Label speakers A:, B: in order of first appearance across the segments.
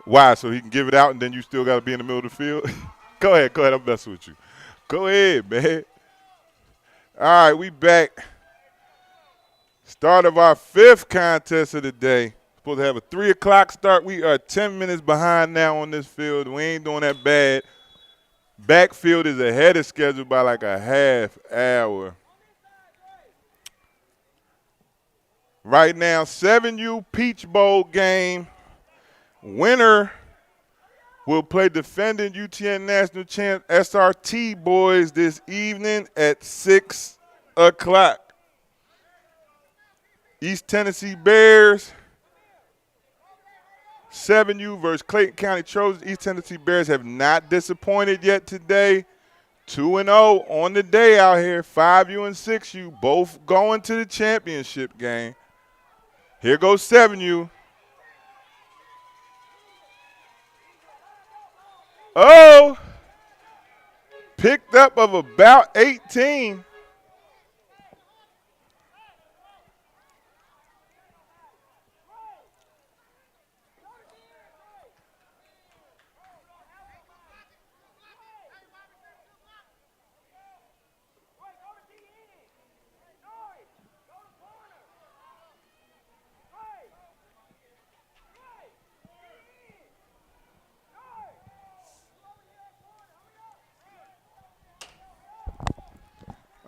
A: Why? So he can give it out and then you still got to be in the middle of the field? Go ahead. I'm messing with you. Go ahead, man. All right, we back. Start of our fifth contest of the day. Supposed to have a 3 o'clock start. We are 10 minutes behind now on this field. We ain't doing that bad. Backfield is ahead of schedule by like a half hour. Right now, 7U Peach Bowl game. Winner will play defending UTN National Champ SRT boys this evening at 6 o'clock. East Tennessee Bears, 7U versus Clayton County Trojans. East Tennessee Bears have not disappointed yet today. 2-0 on the day out here. 5U and 6U both going to the championship game. Here goes 7U. Oh, picked up of about 18.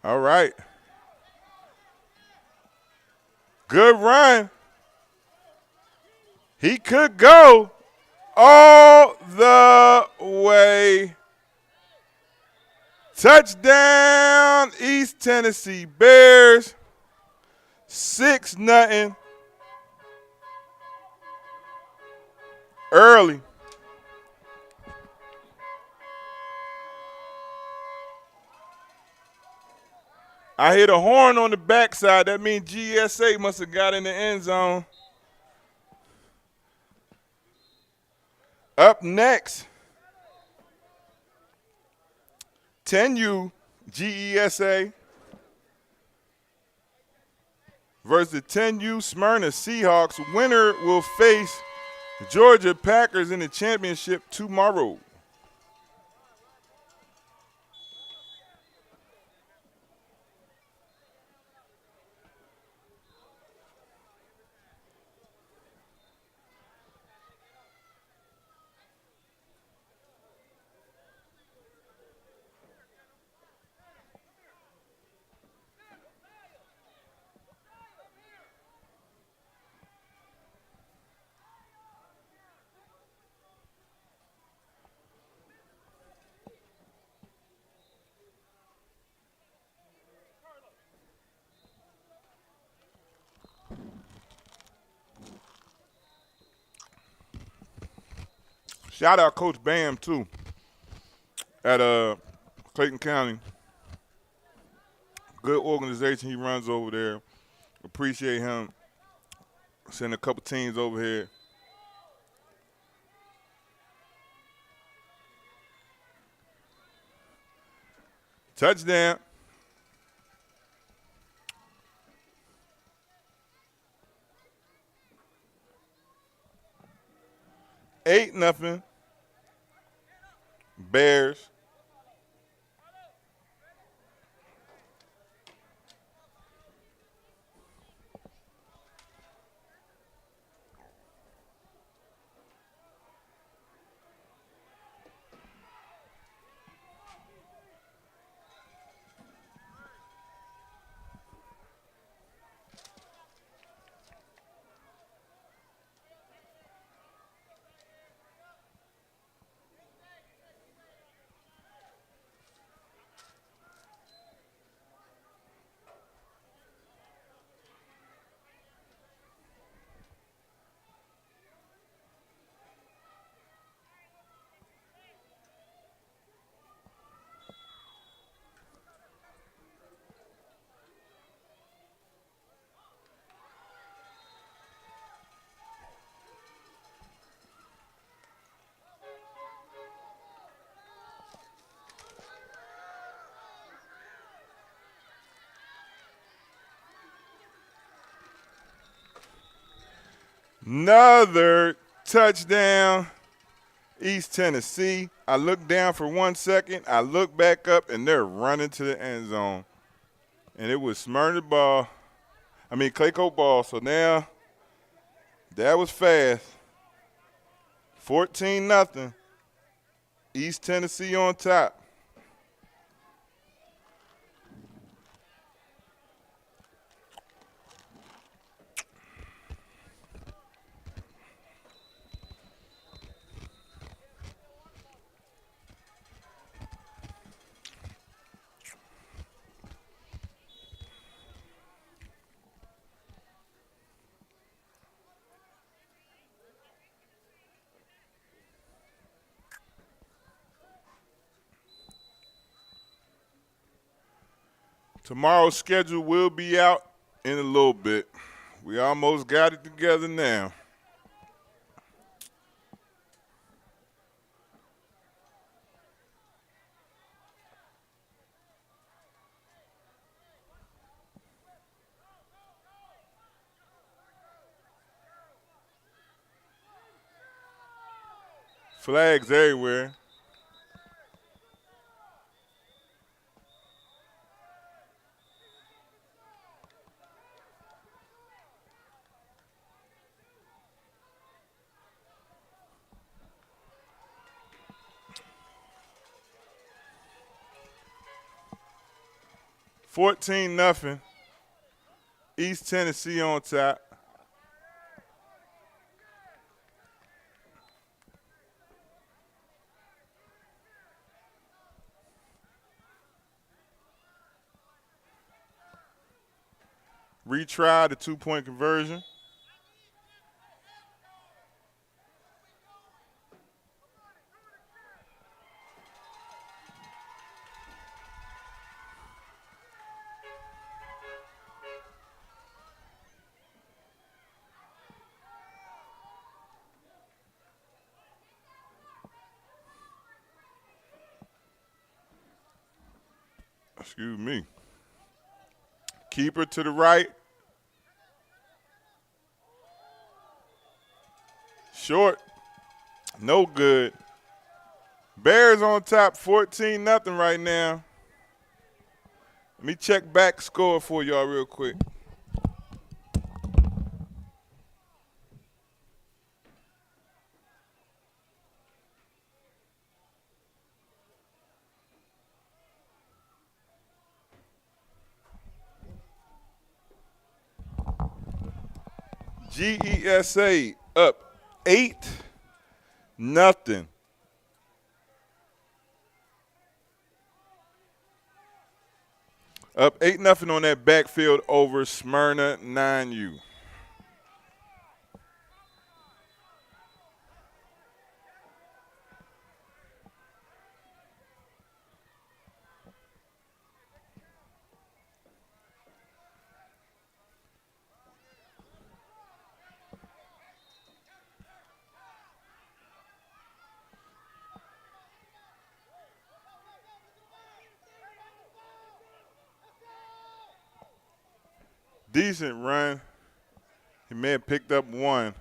A: All right. Good run. He could go all the way. Touchdown, East Tennessee Bears. 6-0. Early. I hear the horn on the backside. That means GSA must have got in the end zone. Up next, 10U GESA versus the 10U Smyrna Seahawks. Winner will face Georgia Packers in the championship tomorrow. Shout out Coach Bam, too, at Clayton County. Good organization he runs over there. Appreciate him sending a couple teams over here. Touchdown. Eight nothing. Bears. Another touchdown. East Tennessee. I look down for 1 second. I look back up, and they're running to the end zone. And it was Claycoat ball. So now that was fast. 14-0. East Tennessee on top. Tomorrow's schedule will be out in a little bit. We almost got it together now. Flags everywhere. $14-0. East Tennessee on top. Retry the 2-point conversion. Excuse me. Keeper to the right. Short. No good. Bears on top, 14-0 right now. Let me check back score for y'all real quick. GESA up 8-0. Up 8-0 on that backfield over Smyrna 9U. Decent run. He may have picked up one.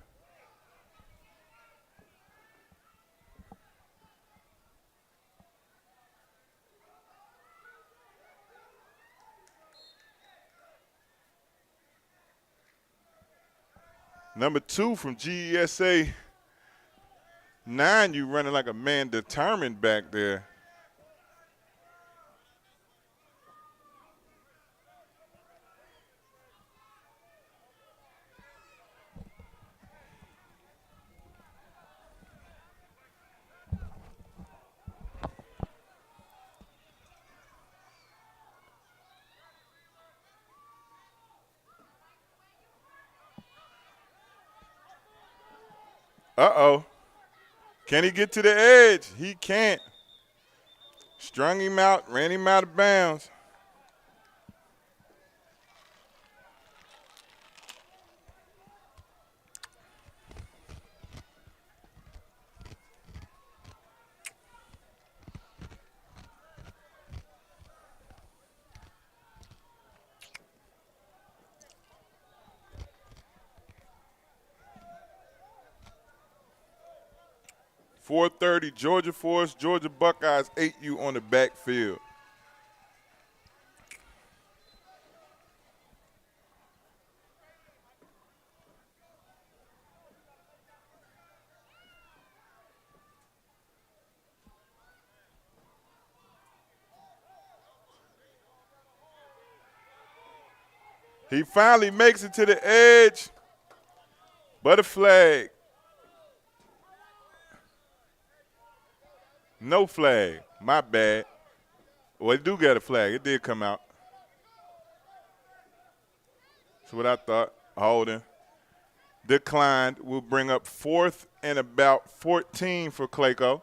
A: Number 2 from GESA 9U running like a man determined back there. Uh-oh. Can he get to the edge? He can't. Strung him out, ran him out of bounds. 4:30, Georgia Force, Georgia Buckeyes 8U on the backfield. He finally makes it to the edge, but a flag. No flag. My bad. Well, it do get a flag. It did come out. That's what I thought. Holding. Declined. Will bring up 4th and about 14 for Clayco.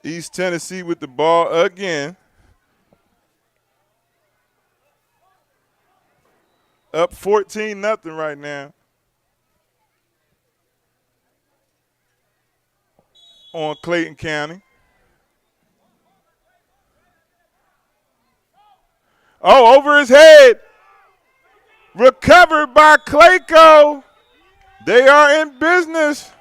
A: East Tennessee with the ball again. Up 14-0 right now on Clayton County. Oh, over his head. Recovered by Clayco. They are in business.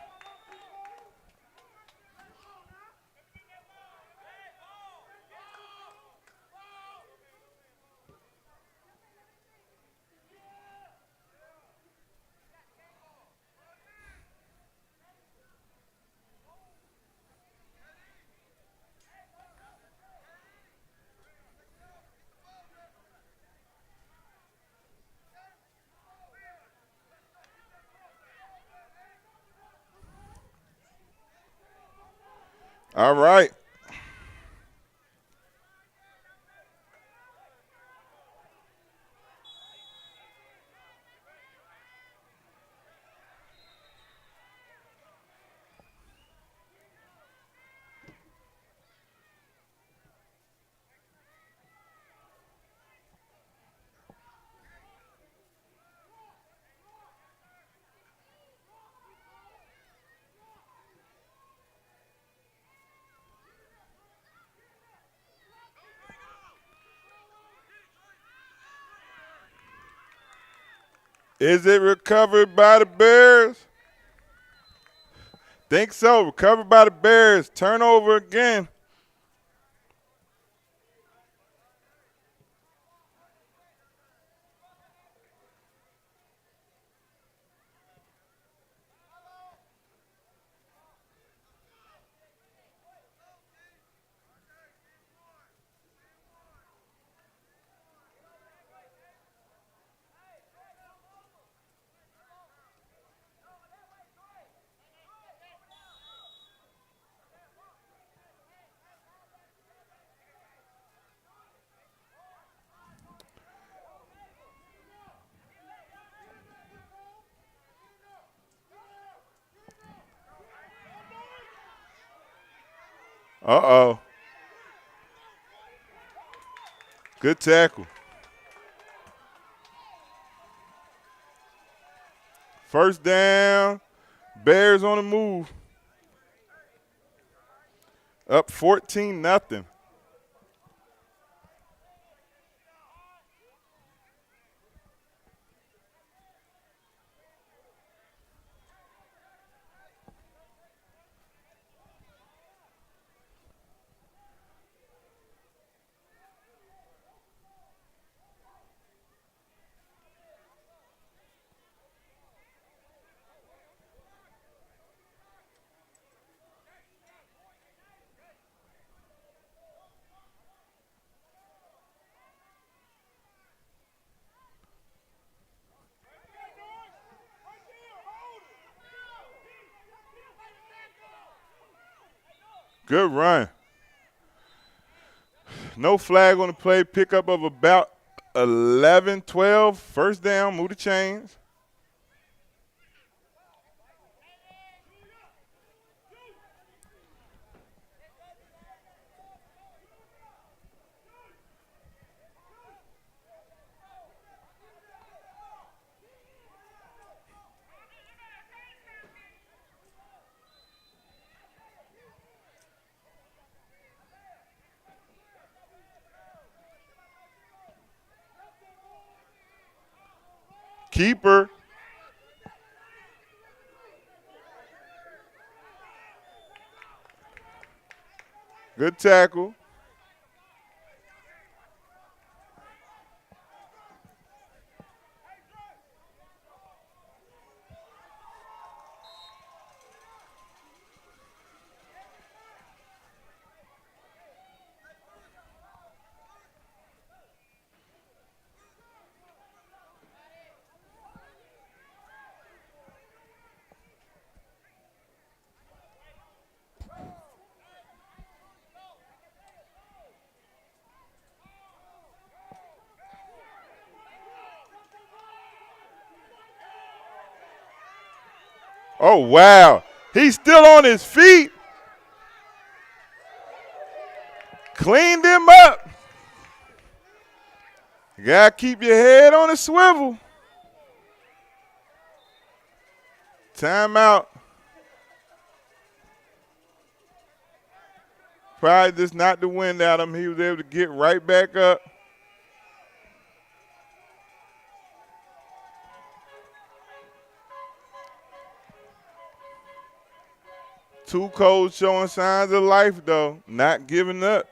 A: All right. Is it recovered by the Bears? Think so. Recovered by the Bears. Turnover again. Uh-oh. Good tackle. First down. Bears on the move. Up 14-0. Good run. No flag on the play. Pickup of about 11, 12. First down. Move the chains. Keeper. Good tackle. Oh, wow. He's still on his feet. Cleaned him up. You got to keep your head on a swivel. Timeout. Probably just knocked the wind out of him. He was able to get right back up. Two Coles showing signs of life, though, not giving up.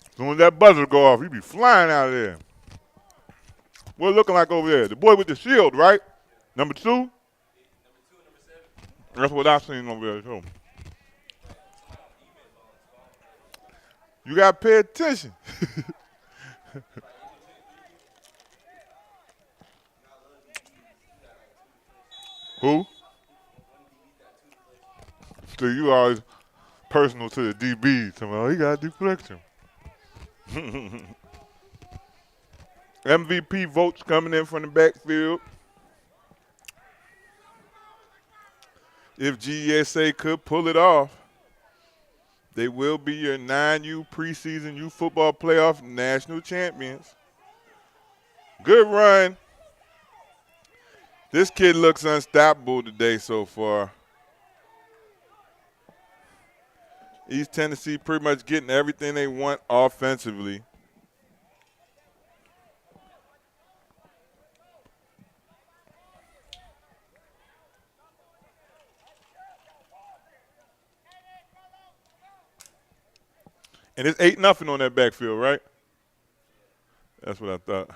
A: As soon as that buzzer go off, he be flying out of there. What it looking like over there? The boy with the shield, right? Number 2? That's what I seen over there, too. You got to pay attention. Who? So you always personal to the DBs. Oh, he got deflection. MVP votes coming in from the backfield. If GSA could pull it off, they will be your 9U preseason U football playoff national champions. Good run. This kid looks unstoppable today so far. East Tennessee pretty much getting everything they want offensively. And it's 8-0 on that backfield, right? That's what I thought.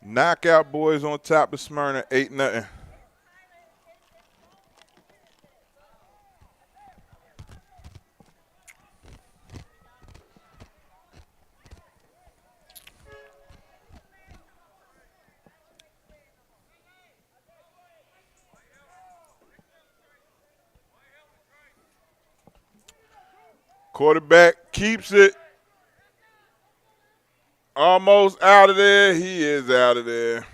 A: Knockout boys on top of Smyrna, 8-0. Quarterback keeps it. Almost out of there. He is out of there.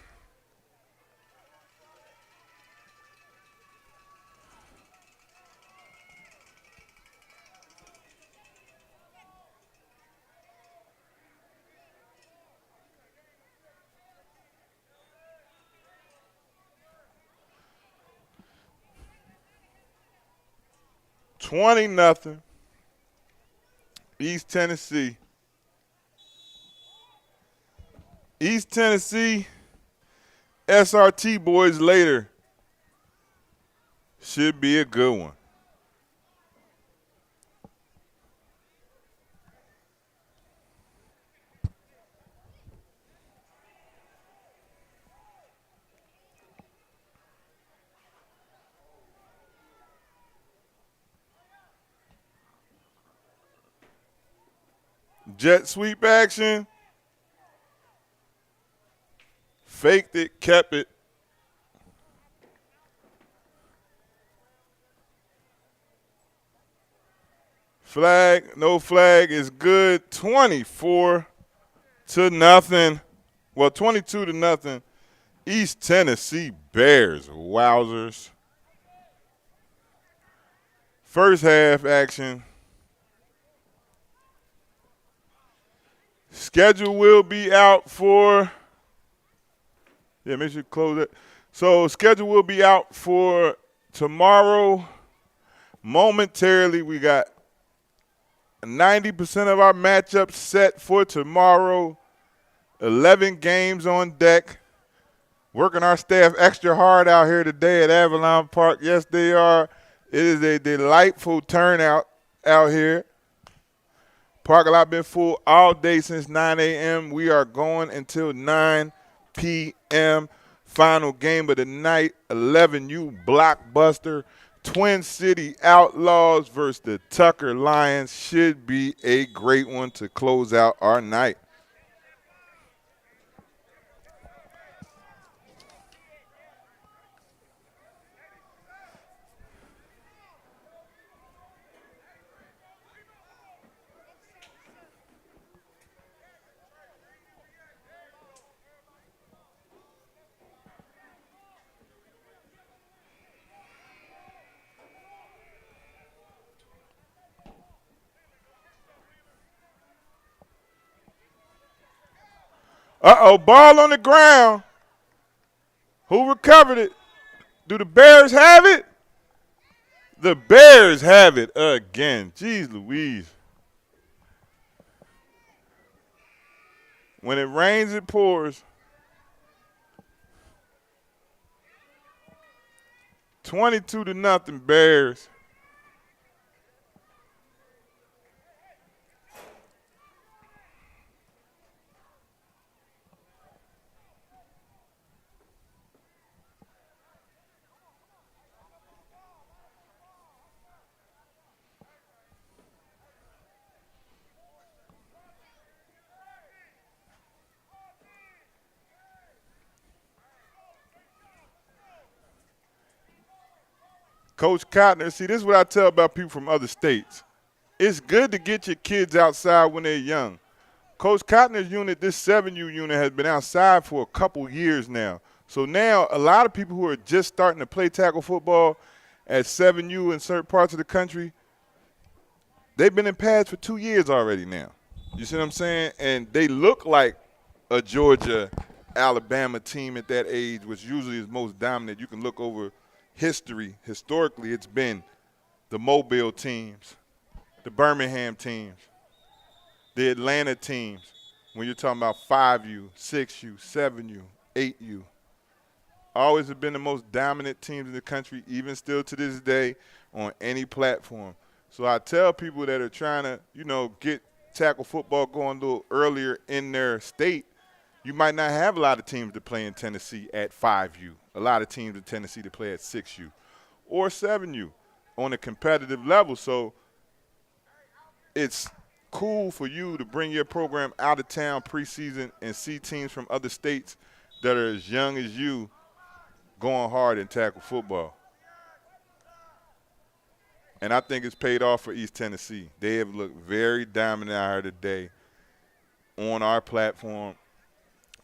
A: $20-0. East Tennessee. East Tennessee, SRT boys later. Should be a good one. Jet sweep action. Faked it, kept it. Flag, no flag is good. 24-0. Well, 22-0. East Tennessee Bears. Wowzers. First half action. Schedule will be out for. Yeah, make sure you close it. So schedule will be out for tomorrow. Momentarily, we got 90% of our matchups set for tomorrow. 11 games on deck. Working our staff extra hard out here today at Avalon Park. Yes, they are. It is a delightful turnout out here. Parking lot been full all day since 9 a.m. We are going until 9 p.m. Final game of the night, 11U blockbuster. Twin City Outlaws versus the Tucker Lions. Should be a great one to close out our night. Uh-oh, ball on the ground. Who recovered it? Do the Bears have it? The Bears have it again. Jeez Louise. When it rains, it pours. 22-0 Bears. Coach Cotner, see, this is what I tell about people from other states. It's good to get your kids outside when they're young. Coach Cotner's unit, this 7U unit, has been outside for a couple years now. So now a lot of people who are just starting to play tackle football at 7U in certain parts of the country, they've been in pads for 2 years already now. You see what I'm saying? And they look like a Georgia, Alabama team at that age, which usually is most dominant. You can look over history. Historically, it's been the Mobile teams, the Birmingham teams, the Atlanta teams, when you're talking about 5U, 6U, 7U, 8U. Always have been the most dominant teams in the country, even still to this day, on any platform. So I tell people that are trying to, get tackle football going a little earlier in their state, you might not have a lot of teams to play in Tennessee at 5U, a lot of teams in Tennessee to play at 6U or 7U on a competitive level. So it's cool for you to bring your program out of town preseason and see teams from other states that are as young as you going hard in tackle football. And I think it's paid off for East Tennessee. They have looked very dominant out here today on our platform.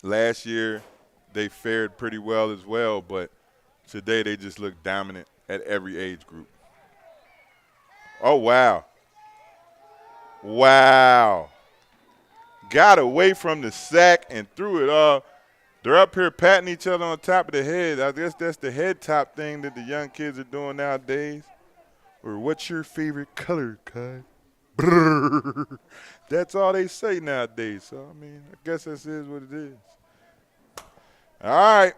A: Last year, they fared pretty well as well, but today they just look dominant at every age group. Oh, wow. Wow. Got away from the sack and threw it off. They're up here patting each other on top of the head. I guess that's the head top thing that the young kids are doing nowadays. Or what's your favorite color, Kai? Brrr. That's all they say nowadays. So, I mean, I guess this is what it is. All right.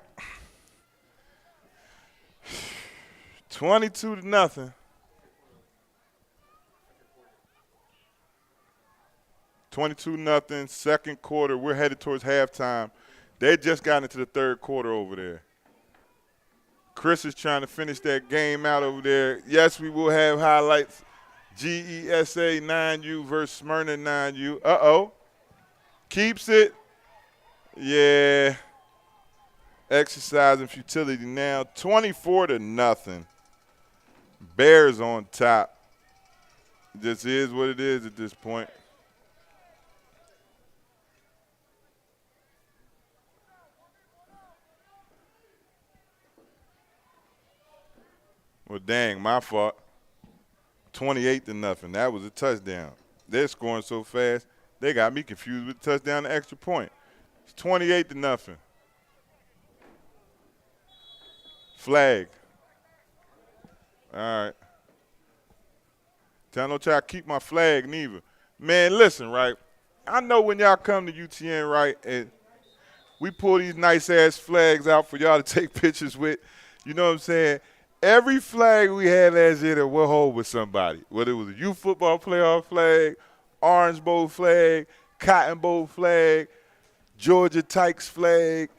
A: 22-0. 22-0, second quarter. We're headed towards halftime. They just got into the third quarter over there. Chris is trying to finish that game out over there. Yes, we will have highlights. GESA 9U versus Smyrna 9U. Uh-oh. Keeps it. Yeah. Exercise and futility now. 24-0. Bears on top. This is what it is at this point. Well, dang, my fault. 28-0. That was a touchdown. They're scoring so fast, they got me confused with the touchdown and extra point. It's 28-0. Flag. All right. Don't try to keep my flag neither. Man, listen, right? I know when y'all come to UTN, right, and we pull these nice-ass flags out for y'all to take pictures with. You know what I'm saying? Every flag we had last year that we'll hold with somebody, whether it was a youth football playoff flag, Orange Bowl flag, Cotton Bowl flag, Georgia Tykes flag,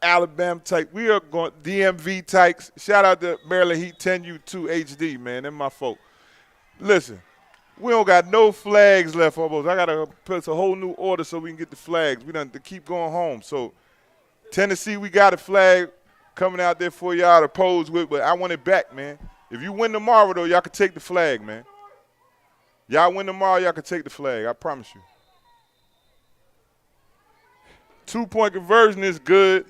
A: Alabama Tykes. We are going DMV Tykes. Shout out to Maryland Heat 10U2 HD, man. Them my folk. Listen, we don't got no flags left almost. I got to put a whole new order so we can get the flags. We done to keep going home. So Tennessee, we got a flag coming out there for y'all to pose with, but I want it back, man. If you win tomorrow, though, y'all can take the flag, man. Y'all win tomorrow, y'all can take the flag. I promise you. 2-point conversion is good.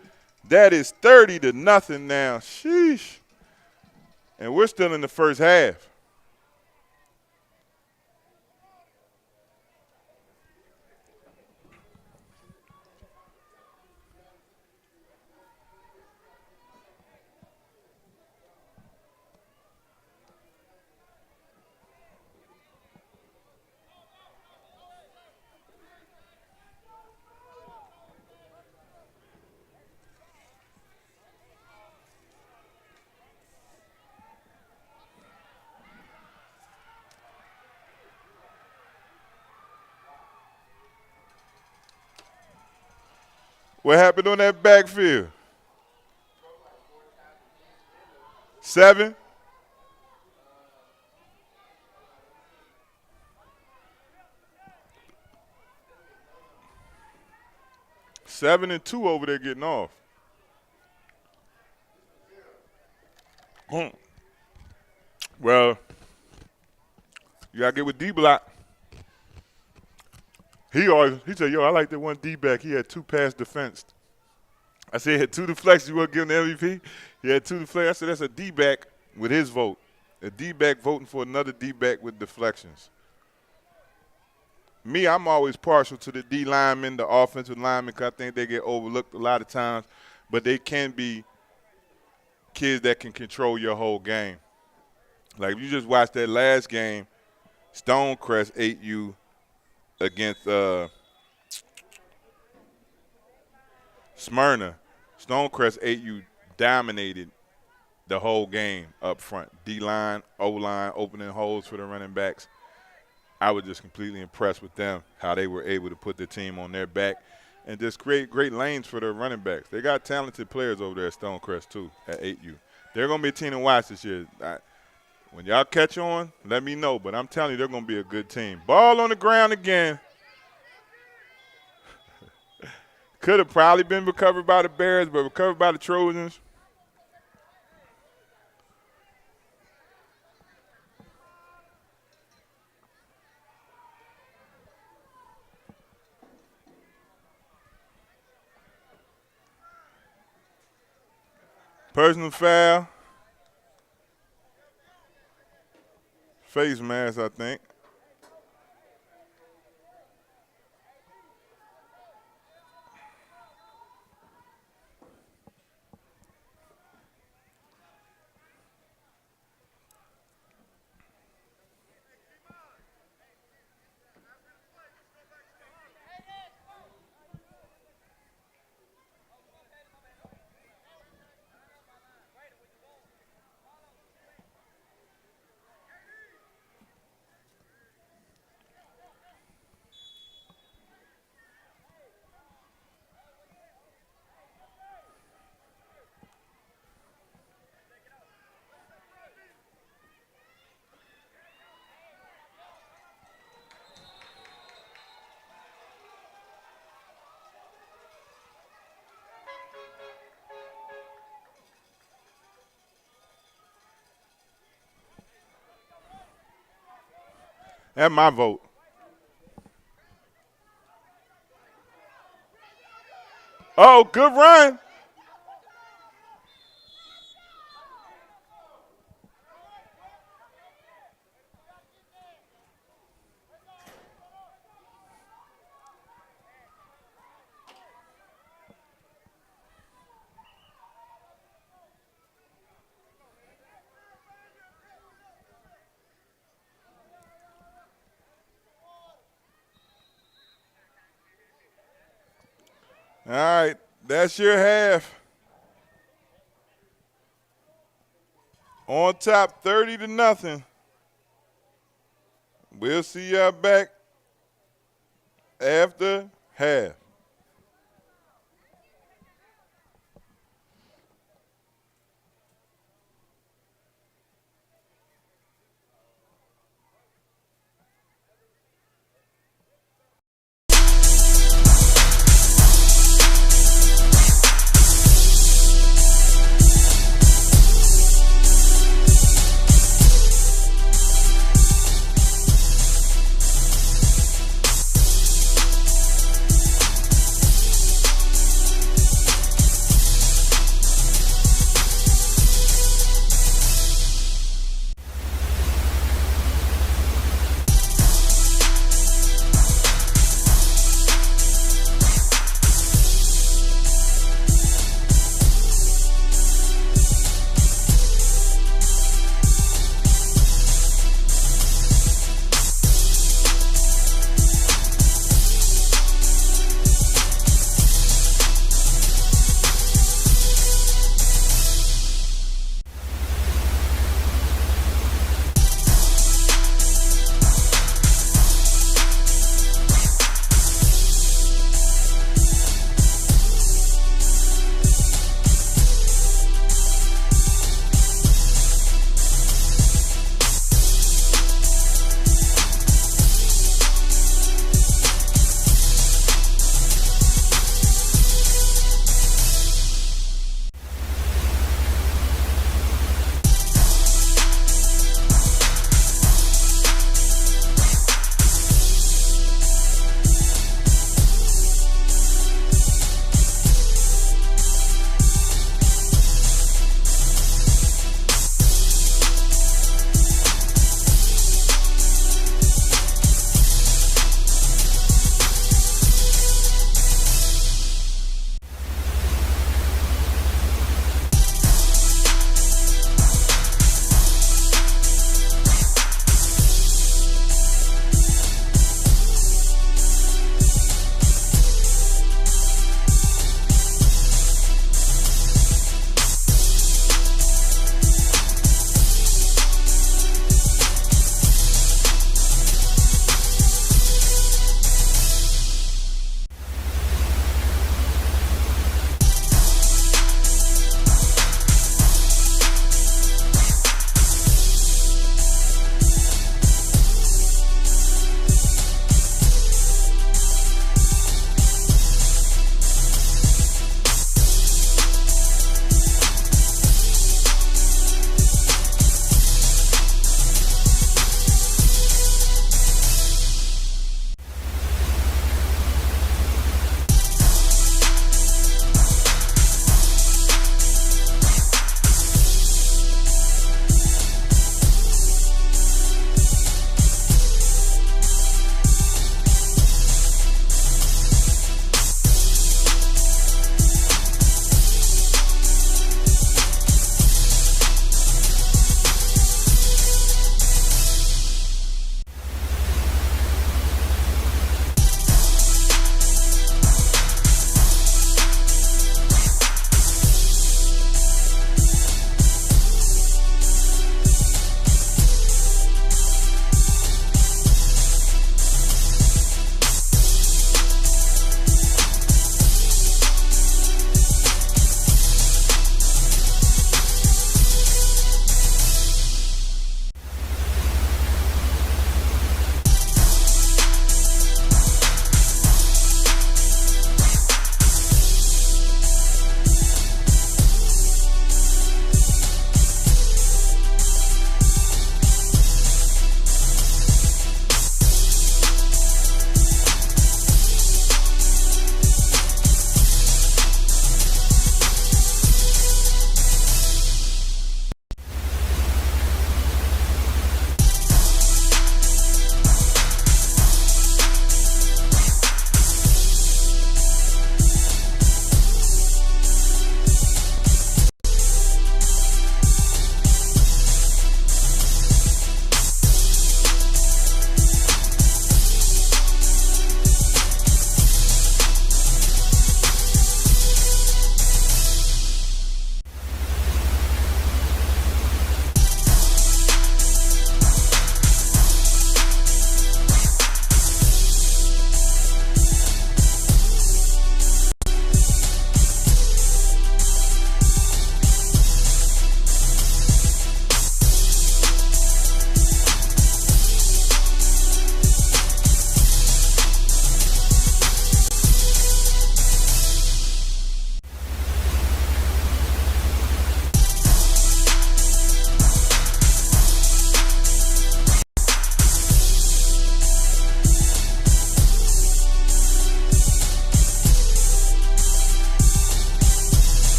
A: That is 30-0 now. Sheesh. And we're still in the first half. What happened on that backfield? 7? Seven and 2 over there getting off. Well, you got to get with D-Block. He said, yo, I like that one D-back. He had 2 pass defense. I said he had 2 deflections. You want to give him the MVP? He had 2 deflections. I said that's a D-back with his vote. A D-back voting for another D-back with deflections. Me, I'm always partial to the D linemen, the offensive linemen, because I think they get overlooked a lot of times. But they can be kids that can control your whole game. Like, if you just watch that last game, Stonecrest 8U against Smyrna. Stonecrest 8U dominated the whole game up front. D-line, O-line, opening holes for the running backs. I was just completely impressed with them, how they were able to put the team on their back and just create great lanes for their running backs. They got talented players over there at Stonecrest, too, at 8U. They're going to be a team to watch this year. When y'all catch on, let me know. But I'm telling you, they're going to be a good team. Ball on the ground again. Could have probably been recovered by the Bears, but recovered by the Trojans. Personal foul. Face mask, I think. That's my vote. Oh, good run. All right, that's your half. On top, 30-0. We'll see y'all back after half.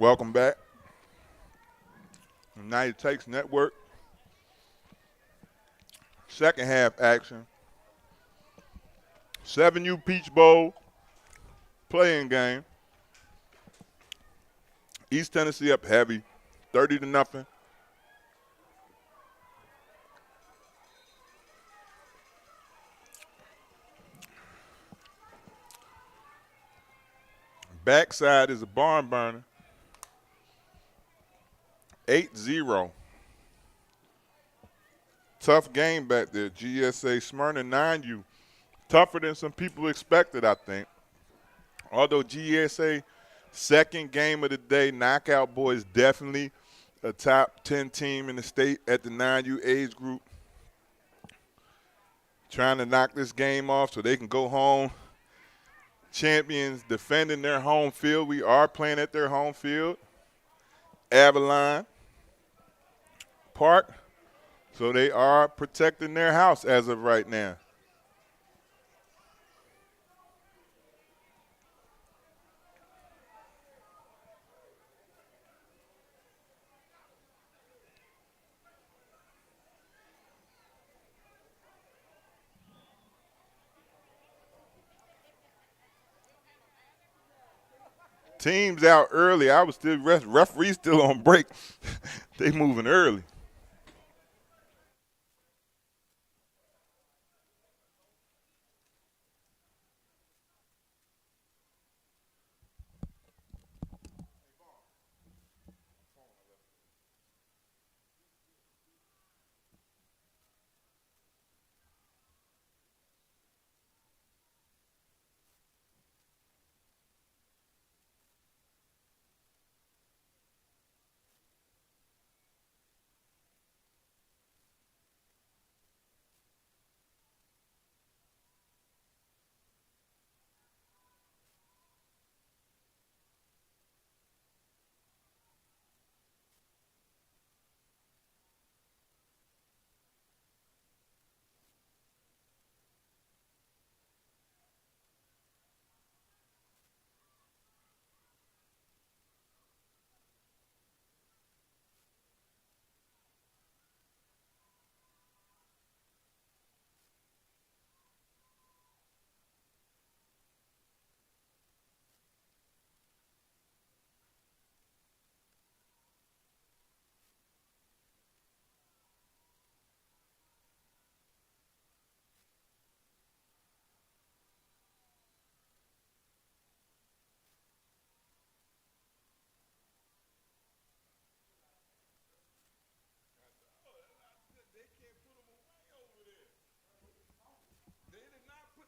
A: Welcome back. United Takes Network. Second half action. 7U Peach Bowl playing game. East Tennessee up heavy, 30-0. Backside is a barn burner. 8-0. Tough game back there. GSA Smyrna 9U. Tougher than some people expected, I think. Although GSA second game of the day, Knockout Boys definitely a top 10 team in the state at the 9U age group. Trying to knock this game off so they can go home. Champions defending their home field. We are playing at their home field. Avalon Park. So they are protecting their house as of right now. Teams out early. I was still referee still on break. They moving early.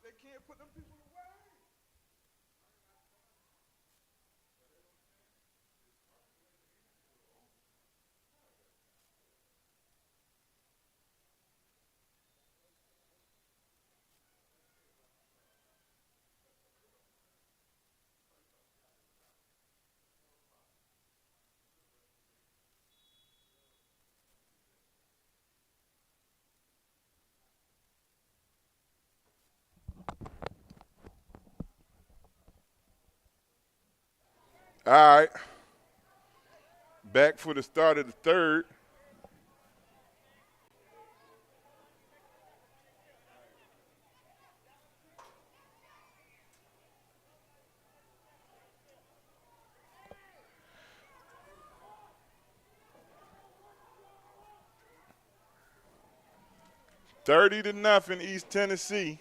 A: They can't put them people away. All right. Back for the start of the third. $30-0 East Tennessee.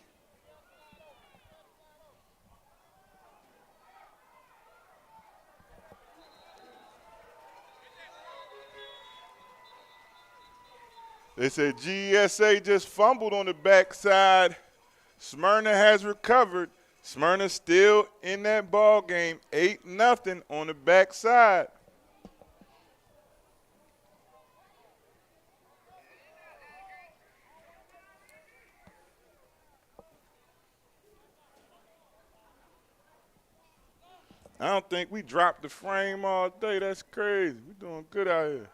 A: They said GSA just fumbled on the backside. Smyrna has recovered. Smyrna still in that ball game, 8-0 on the backside. I don't think we dropped the frame all day. That's crazy. We're doing good out here.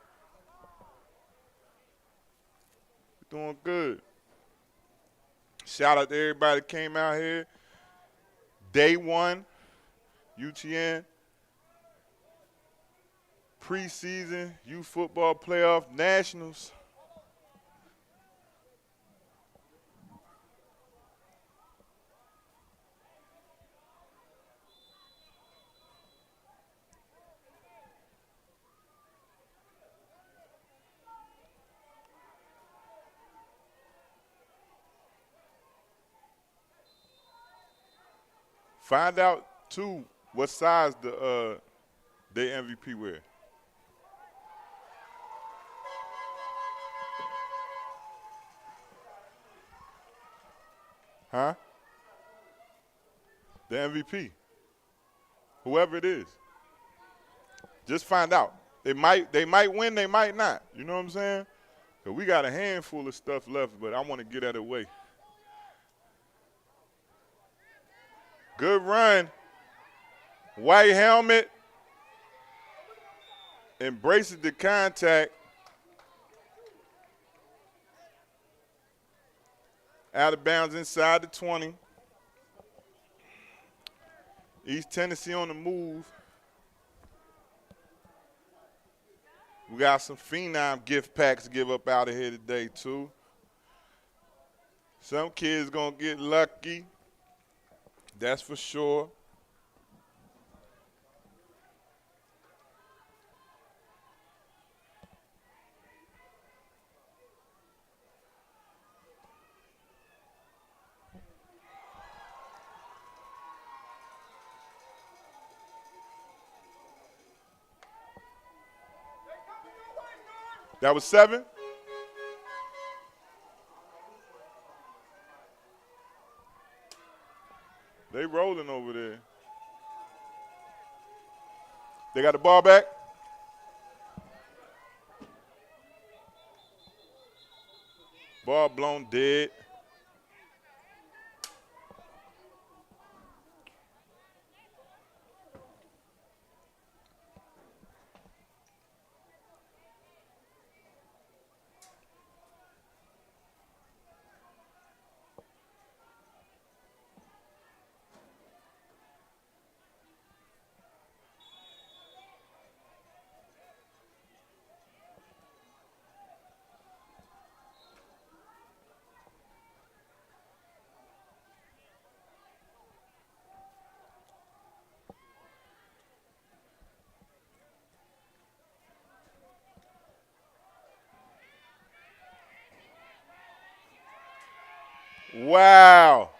A: We're doing good. Shout out to everybody that came out here. Day one, UTN. Preseason youth football playoff nationals. Find out too what size their MVP wear. Huh? The MVP. Whoever it is. Just find out. They might win, they might not. You know what I'm saying? So we got a handful of stuff left, but I want to get out of the way. Good run. White helmet. Embraces the contact. Out of bounds inside the 20. East Tennessee on the move. We got some Phenom gift packs to give up out of here today, too. Some kids going to get lucky. That's for sure. That was 7? They rolling over there. They got the ball back. Ball blown dead. Wow.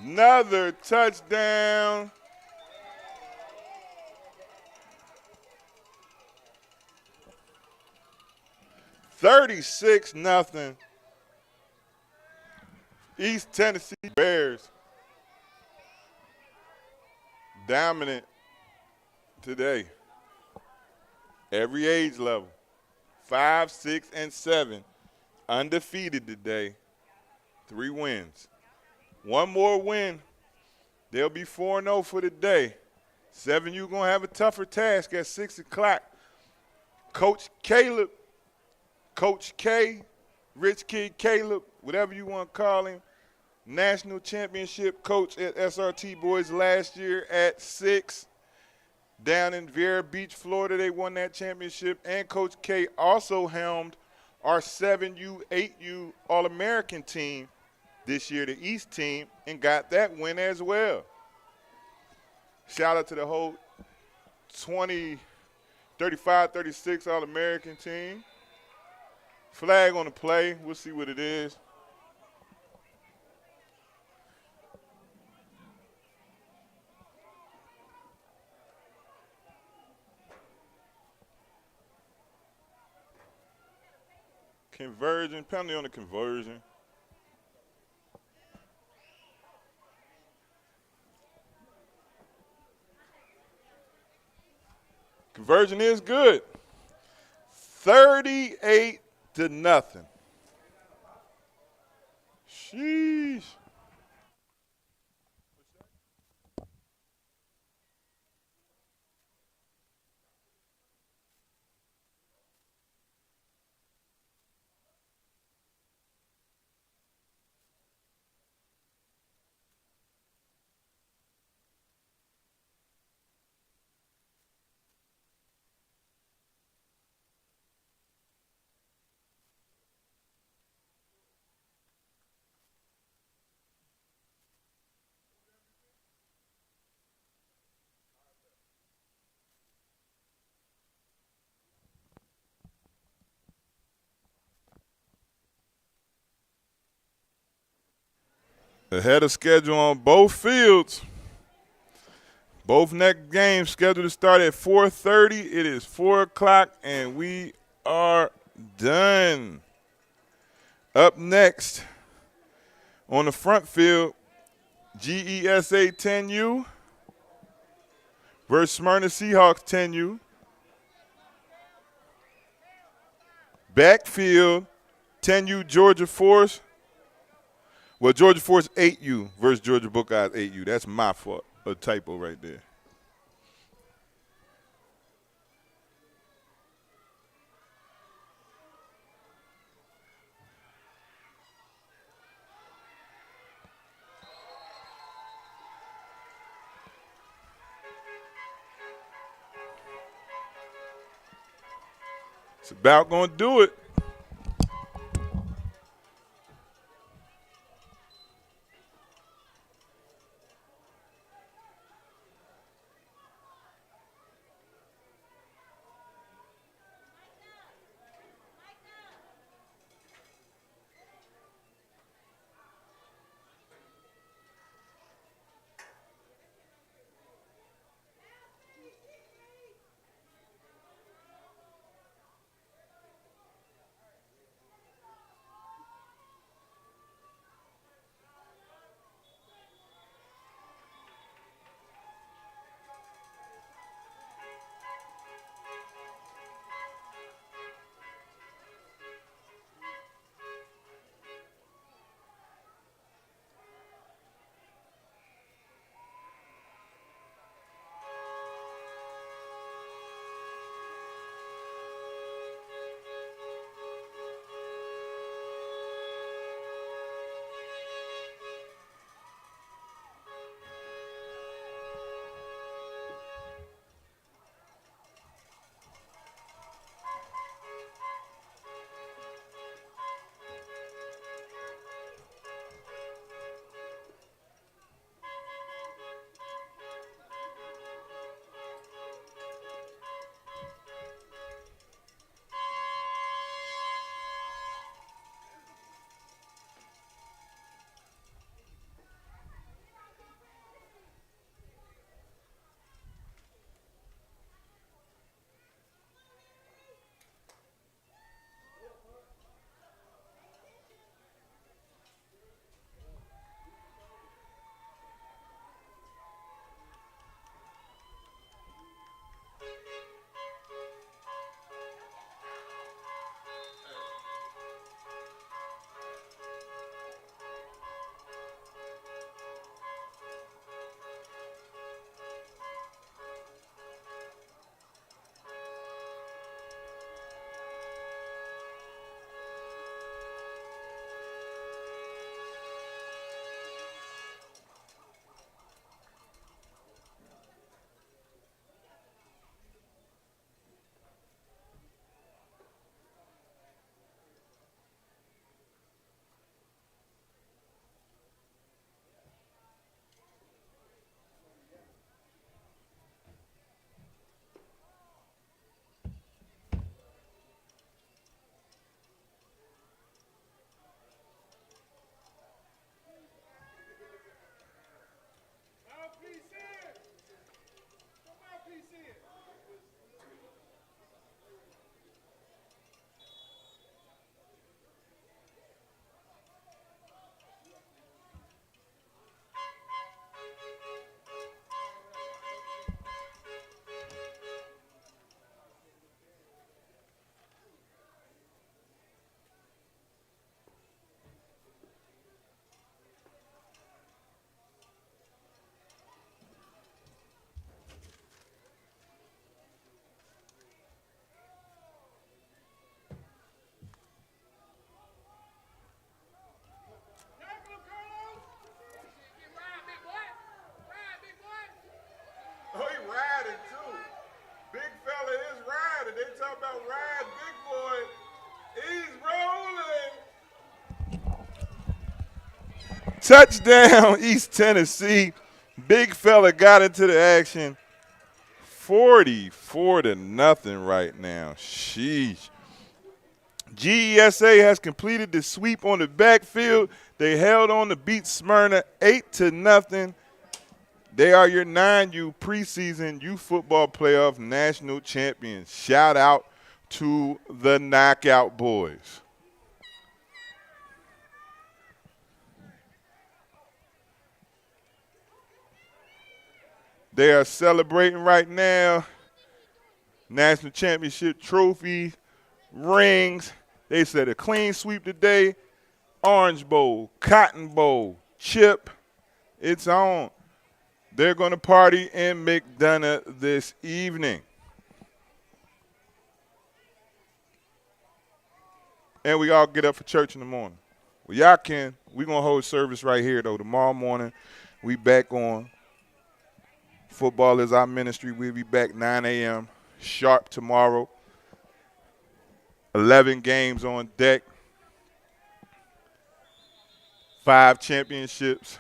A: Another touchdown. $36-0. East Tennessee Bears. Dominant today. Every age level. 5, 6, and 7. Undefeated today. 3 wins. One more win. They'll be 4-0 for the day. 7, you're going to have a tougher task at 6 o'clock. Coach Caleb, Coach K, Rich Kid Caleb, whatever you want to call him, national championship coach at SRT Boys last year at 6. Down in Vero Beach, Florida, they won that championship. And Coach K also helmed our 7U, 8U All-American team this year, the East team, and got that win as well. Shout out to the whole 35-36 All-American team. Flag on the play. We'll see what it is. Conversion, penalty on the conversion. Conversion is good. 38-0. Sheesh. Ahead of schedule on both fields. Both next games scheduled to start at 4:30. It is 4 o'clock, and we are done. Up next on the front field, GESA 10U versus Smyrna Seahawks 10U. Backfield, 10U Georgia Force. Well, Georgia Force 8U versus Georgia Buckeyes 8U. That's my fault. A typo right there. It's about going to do it. Oh, he riding too. Big fella is riding. They talk about ride, big boy. He's rolling. Touchdown, East Tennessee. Big fella got into the action. 44-0 right now. Sheesh. GESA has completed the sweep on the backfield. They held on to beat Smyrna 8-0. They are your 9U preseason youth football playoff national champions. Shout out to the Knockout Boys. They are celebrating right now. National championship trophies, rings. They said a clean sweep today. Orange Bowl, Cotton Bowl, chip. It's on. They're going to party in McDonough this evening. And we all get up for church in the morning. Well, y'all can. We're going to hold service right here, though. Tomorrow morning, we back on. Football is our ministry. We'll be back 9 a.m. sharp tomorrow. 11 games on deck. 5 championships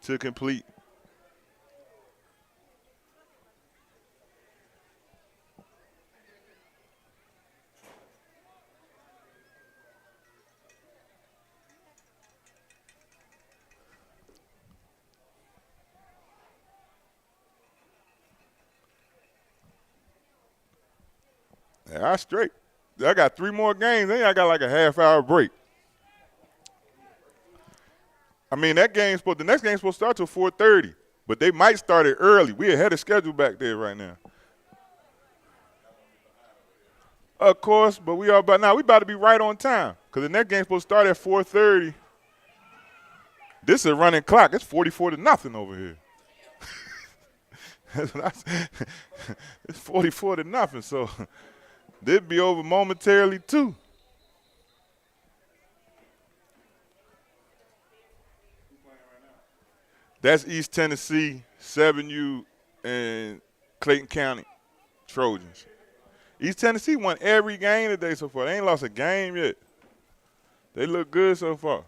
A: to complete. Yeah, I straight. I got 3 more games, then I got like a half-hour break. I mean, the next game's supposed to start till 4:30, but they might start it early. We ahead of schedule back there right now. Of course, but we about to be right on time because the next game's supposed to start at 4:30. This is a running clock. It's 44-0 over here. It's 44-0, so they'll be over momentarily too. That's East Tennessee, 7U, and Clayton County Trojans. East Tennessee won every game today so far. They ain't lost a game yet. They look good so far.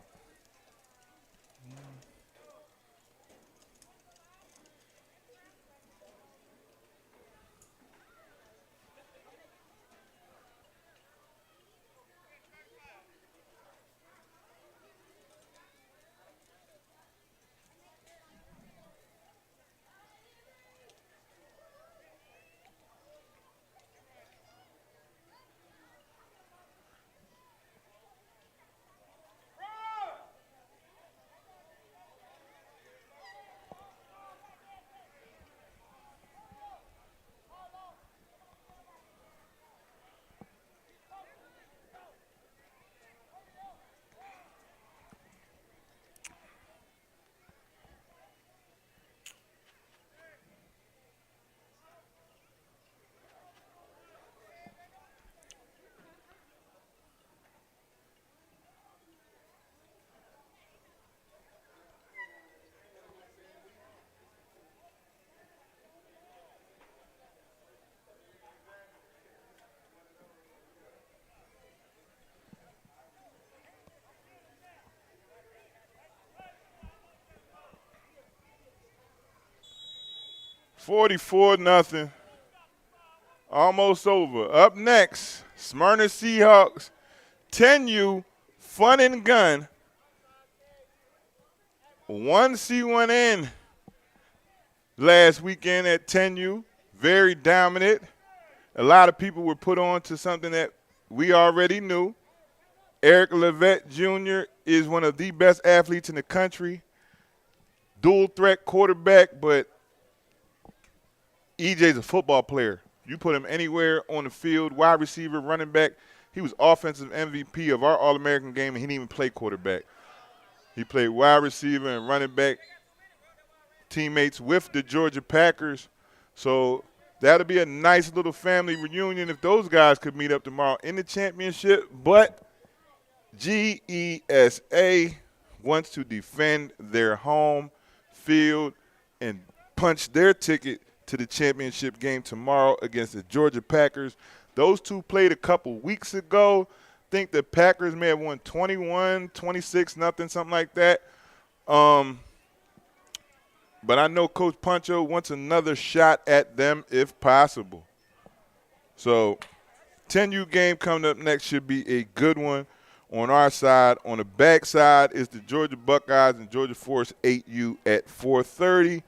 A: $44-0. Almost over. Up next, Smyrna Seahawks, 10U, Fun and Gun. 1C1N last weekend at 10U. Very dominant. A lot of people were put on to something that we already knew. Eric Levette Jr. is one of the best athletes in the country. Dual threat quarterback, but EJ's a football player. You put him anywhere on the field, wide receiver, running back. He was offensive MVP of our All-American game, and he didn't even play quarterback. He played wide receiver and running back, teammates with the Georgia Packers. So that'll be a nice little family reunion if those guys could meet up tomorrow in the championship. But GESA wants to defend their home field and punch their ticket to the championship game tomorrow against the Georgia Packers. Those two played a couple weeks ago. I think the Packers may have won 21, 26, nothing, something like that. But I know Coach Pancho wants another shot at them if possible. So 10U game coming up next should be a good one. on our side. On the back side is the Georgia Buckeyes and Georgia Force 8U at 4:30.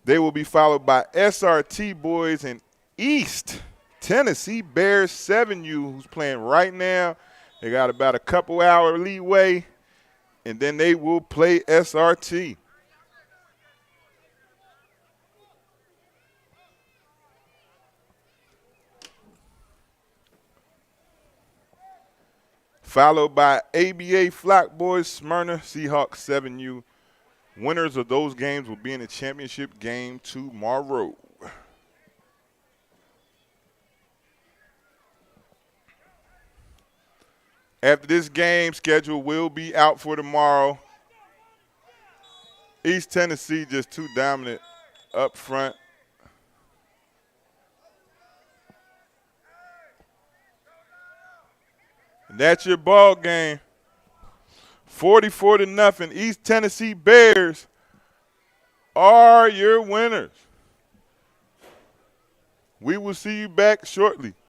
A: They will be followed by SRT Boys and East Tennessee Bears 7U, who's playing right now. They got about a couple hour leeway, and then they will play SRT. Followed by ABA Flock Boys, Smyrna Seahawks 7U. Winners of those games will be in the championship game tomorrow. After this game, schedule will be out for tomorrow. East Tennessee just too dominant up front. And that's your ball game. 44-0. East Tennessee Bears are your winners. We will see you back shortly.